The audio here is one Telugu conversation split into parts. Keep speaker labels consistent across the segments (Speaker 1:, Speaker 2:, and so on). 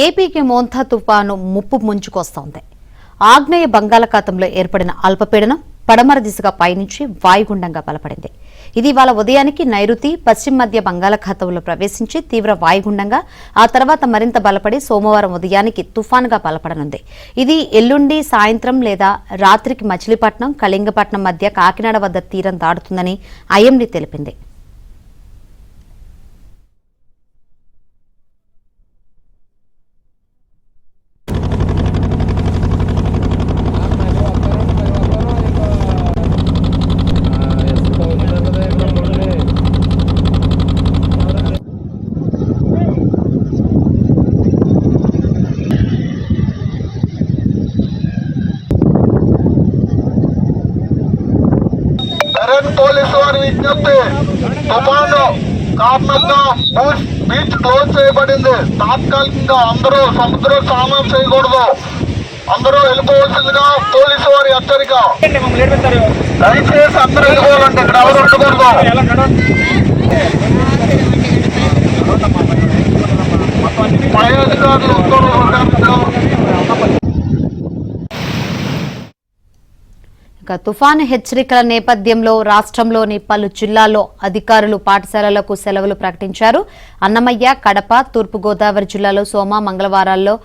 Speaker 1: ఏపీకి మోంతా తుఫాను ముప్పు ముంచుకొస్తోంది. ఆగ్నేయ బంగాళాఖాతంలో ఏర్పడిన అల్పపీడనం పడమర దిశగా పయనించి వాయుగుండంగా బలపడింది. ఇది ఇవాళ ఉదయానికి నైరుతి పశ్చిమ మధ్య బంగాళాఖాతంలో ప్రవేశించి తీవ్ర వాయుగుండంగా ఆ తర్వాత మరింత బలపడి సోమవారం ఉదయానికి తుఫానుగా బలపడనుంది. ఇది ఎల్లుండి సాయంత్రం లేదా రాత్రికి మచిలీపట్నం, కళింగపట్నం మధ్య కాకినాడ వద్ద తీరం దాటుతుందని ఐఎండీ తెలిపింది.
Speaker 2: పోలీసు వారి విజ్ఞప్తి, తుఫాను కారణంగా బీచ్ క్లోజ్ చేయబడింది. తాత్కాలికంగా అందరూ సముద్ర స్నానం చేయకూడదు, అందరూ వెళ్ళిపోవలసిందిగా పోలీసు వారి హెచ్చరిక. దయచేసి అందరూ వెళ్ళిపోవాలండి, ఇక్కడ ఎవరు ఉండకూడదు. పై అధికారులు ఉత్తర్వులు.
Speaker 1: తుఫాను హెచ్చరికల నేపథ్యంలో రాష్ట్రంలోని పలు జిల్లాల్లో అధికారులు పాఠశాలలకు సెలవులు ప్రకటించారు. అన్నమయ్య, కడప, తూర్పుగోదావరి జిల్లాలో సోమ, మంగళవారాల్లో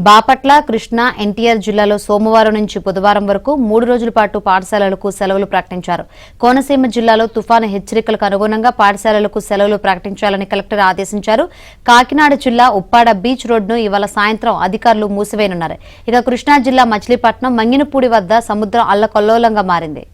Speaker 1: బాపట్ల, కృష్ణా, ఎన్టీఆర్ జిల్లాలో సోమవారం నుంచి బుధవారం వరకు 3 రోజుల పాటు పాఠశాలలకు సెలవులు ప్రకటించారు. కోనసీమ జిల్లాలో తుఫాను హెచ్చరికలకు అనుగుణంగా పాఠశాలలకు సెలవులు ప్రకటించాలని కలెక్టర్ ఆదేశించారు. కాకినాడ జిల్లా ఉప్పాడ బీచ్ రోడ్డును ఇవాళ సాయంత్రం అధికారులు మూసివేయనున్నారు. ఇక కృష్ణా జిల్లా మచిలీపట్నం, మంగినపూడి వద్ద సముద్రం అల్లకల్లోలంగా మారింది.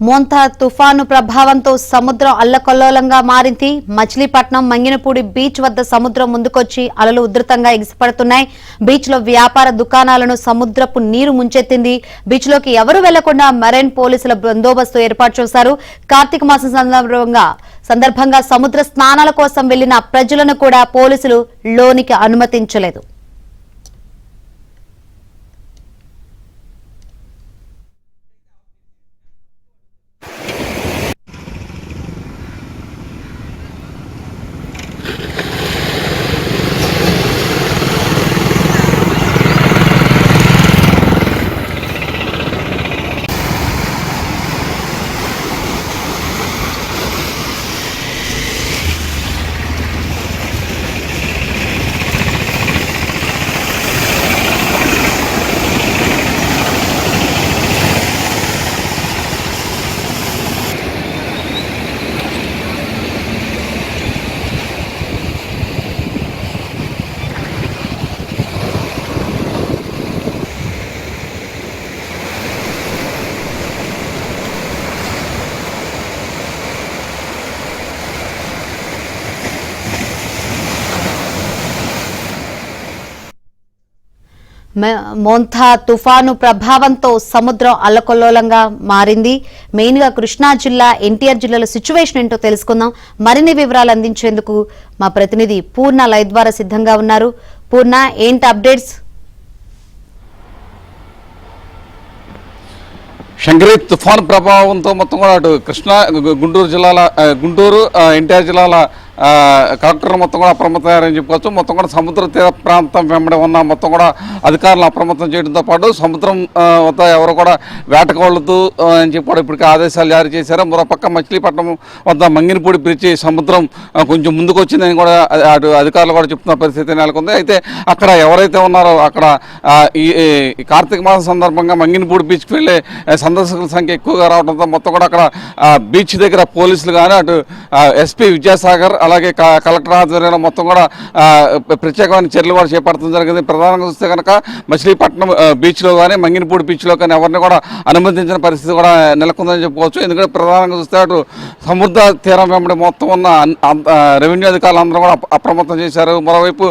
Speaker 1: మోంతా తుఫాను ప్రభావంతో సముద్రం అల్లకల్లోలంగా మారింది. మచిలీపట్నం, మంగినపూడి బీచ్ వద్ద సముద్రం ముందుకొచ్చి అలలు ఉధృతంగా ఎగిసిపడుతున్నాయి. బీచ్ లో వ్యాపార దుకాణాలను సముద్రపు నీరు ముంచెత్తింది. బీచ్ లోకి ఎవరూ వెళ్లకుండా మెరైన్ పోలీసుల బందోబస్తు ఏర్పాటు చేశారు. కార్తీక మాసం సందర్భంగా సముద్ర స్నానాల కోసం వెళ్లిన ప్రజలను కూడా పోలీసులు లోనికి అనుమతించలేదు. మోంతా తుఫాను ప్రభావంతో సముద్రం అల్లకల్లోలంగా మారింది. మెయిన్ గా కృష్ణా జిల్లా, ఎన్టీఆర్ జిల్లాలో సిచ్యువేషన్ ఏంటో తెలుసుకుందాం. మరిన్ని వివరాలు అందించేందుకు మా ప్రతినిధి పూర్ణ లైవ్ ద్వారా సిద్ధంగా ఉన్నారు. పూర్ణ, ఏంటి అప్డేట్స్?
Speaker 3: శంకరి, తుఫాను ప్రభావంతో మొత్తం కూడా అటు కృష్ణా, గుంటూరు, ఎన్టీఆర్ జిల్లాల కలెక్టర్లు మొత్తం కూడా అప్రమత్తమయ్యారని చెప్పుకోవచ్చు. మొత్తం కూడా సముద్ర తీర ప్రాంతం వెంబడి ఉన్న మొత్తం కూడా అధికారులను అప్రమత్తం చేయడంతో పాటు సముద్రం వద్ద ఎవరు కూడా వేటకోళ్ళదు అని చెప్పి కూడా ఇప్పటికే ఆదేశాలు జారీ చేశారు. మరోపక్క మచిలీపట్నం వద్ద మంగినపూడి బ్రిడ్జి సముద్రం కొంచెం ముందుకు వచ్చిందని కూడా అటు అధికారులు కూడా చెప్తున్న పరిస్థితి నెలకొంది. అయితే అక్కడ ఎవరైతే ఉన్నారో అక్కడ ఈ కార్తీక మాసం సందర్భంగా మంగినపూడి బీచ్కి వెళ్ళే సందర్శకుల సంఖ్య ఎక్కువగా రావడంతో మొత్తం కూడా అక్కడ బీచ్ దగ్గర పోలీసులు కానీ అటు ఎస్పీ విద్యాసాగర్ అలాగే కలెక్టర్ ఆధ్వర్యంలో మొత్తం కూడా ప్రత్యేకమైన చర్యలు కూడా చేపట్టడం జరిగింది. ప్రధానంగా చూస్తే కనుక మచిలీపట్నం బీచ్లో కానీ మంగినపూడి బీచ్లో కానీ ఎవరిని కూడా అనుమతించిన పరిస్థితి కూడా నెలకొందని చెప్పుకోవచ్చు. ఎందుకంటే ప్రధానంగా చూస్తే అటు సముద్ర తీరం వెంబడి మొత్తం ఉన్న రెవెన్యూ అధికారులు అందరూ కూడా అప్రమత్తం చేశారు. మరోవైపు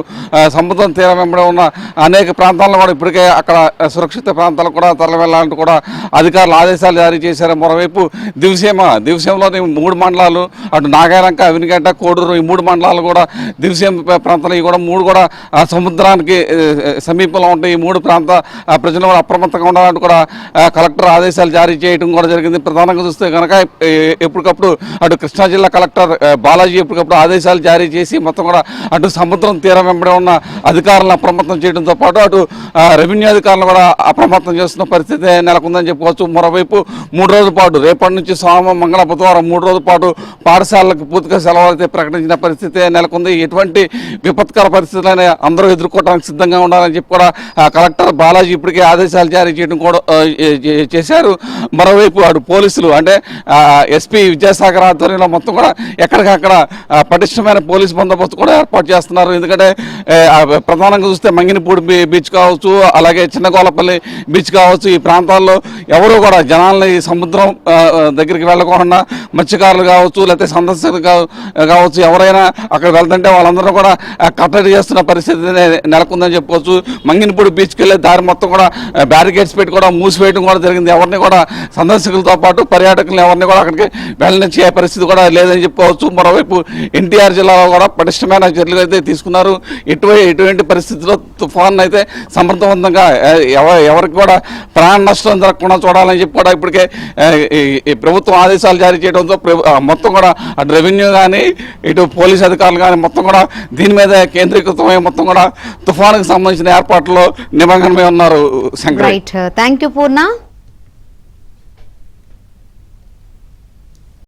Speaker 3: సముద్రం తీరం వెంబడి ఉన్న అనేక ప్రాంతాలను కూడా ఇప్పటికే అక్కడ సురక్షిత ప్రాంతాలకు కూడా తరలి వెళ్ళాలంటూ కూడా అధికారులు ఆదేశాలు జారీ చేశారు. మరోవైపు దివసీమలోని 3 మండలాలు అటు నాగాలంక, అవినిగడ్డ, కోడూరు ఈ 3 మండలాలు కూడా దివసీమ ప్రాంతాలు కూడా 3 కూడా సముద్రానికి సమీపంలో ఉంటాయి. ఈ 3 ప్రాంత ప్రజలు కూడా అప్రమత్తంగా ఉండాలంటూ కూడా కలెక్టర్ ఆదేశాలు జారీ చేయడం కూడా జరిగింది. ప్రధానంగా చూస్తే కనుక ఎప్పటికప్పుడు అటు కృష్ణా జిల్లా కలెక్టర్ బాలాజీ ఎప్పటికప్పుడు ఆదేశాలు జారీ చేసి మొత్తం కూడా అటు సముద్రం తీరం వెంబడి ఉన్న అధికారులను అప్రమత్తం చేయడంతో పాటు అటు రెవెన్యూ అధికారులను కూడా అప్రమత్తం చేస్తున్న పరిస్థితి నెలకొందని చెప్పుకోవచ్చు. మరోవైపు 3 రోజుల పాటు రేపటి నుంచి సోమవారం, మంగళ, బుధవారం 3 రోజుల పాటు పాఠశాలలకు పూర్తిగా సెలవు అయితే ప్రకటించిన పరిస్థితి నెలకొంది. ఎటువంటి విపత్కర పరిస్థితులైనా అందరూ ఎదుర్కోవడానికి సిద్ధంగా ఉండాలని చెప్పి కూడా కలెక్టర్ బాలాజీ ఇప్పటికే ఆదేశాలు జారీ చేయడం కూడా చేశారు. మరోవైపు అటు పోలీసులు అంటే ఎస్పీ విద్యాసాగర్ ఆధ్వర్యంలో మొత్తం కూడా ఎక్కడికక్కడ పటిష్టమైన పోలీసు బందోబస్తు కూడా ఏర్పాటు చేస్తున్నారు. ఎందుకంటే ప్రధానంగా చూస్తే మంగినపూడి బీచ్ కావచ్చు, అలాగే చిన్నగోలపల్లి బీచ్ కావచ్చు, ఈ ప్రాంతాల్లో ఎవరు కూడా జనాల్ని సముద్రం దగ్గరికి వెళ్ళకుండా మత్స్యకారులు కావచ్చు లేకపోతే సందర్శకులు కావచ్చు ఎవరైనా అక్కడ వెళ్తుంటే వాళ్ళందరూ కూడా కట్టడి చేస్తున్న పరిస్థితి నెలకొందని చెప్పుకోవచ్చు. మంగినపూడి బీచ్కి వెళ్ళే దారి మొత్తం కూడా బ్యారికేడ్స్ పెట్టి కూడా మూసివేయడం కూడా జరిగింది. ఎవరిని కూడా సందర్శకులతో పాటు పర్యాటకులను ఎవరిని కూడా అక్కడికి వెళ్ళనిచ్చే పరిస్థితి కూడా లేదని చెప్పుకోవచ్చు. మరోవైపు ఎన్టీఆర్ జిల్లాలో కూడా పటిష్టమైన చర్యలు అయితే తీసుకున్నారు. ఎటువంటి పరిస్థితుల్లో తుఫాన్ అయితే సమర్థవంతంగా ఎవరికి కూడా ప్రాణ నష్టం జరగకుండా చూడాలని చెప్పి కూడా ఇప్పటికే ప్రభుత్వం ఆదేశాలు జారీ చేయడంతో మొత్తం కూడా అటు రెవెన్యూ కానీ ఇటు పోలీస్ అధికారులు కానీ మొత్తం కూడా దీని మీద కేంద్రీకృతమై మొత్తం కూడా తుఫానుకు సంబంధించిన ఏర్పాట్లు నిమగ్నమై ఉన్నారు. Shankar,
Speaker 1: thank you Purna.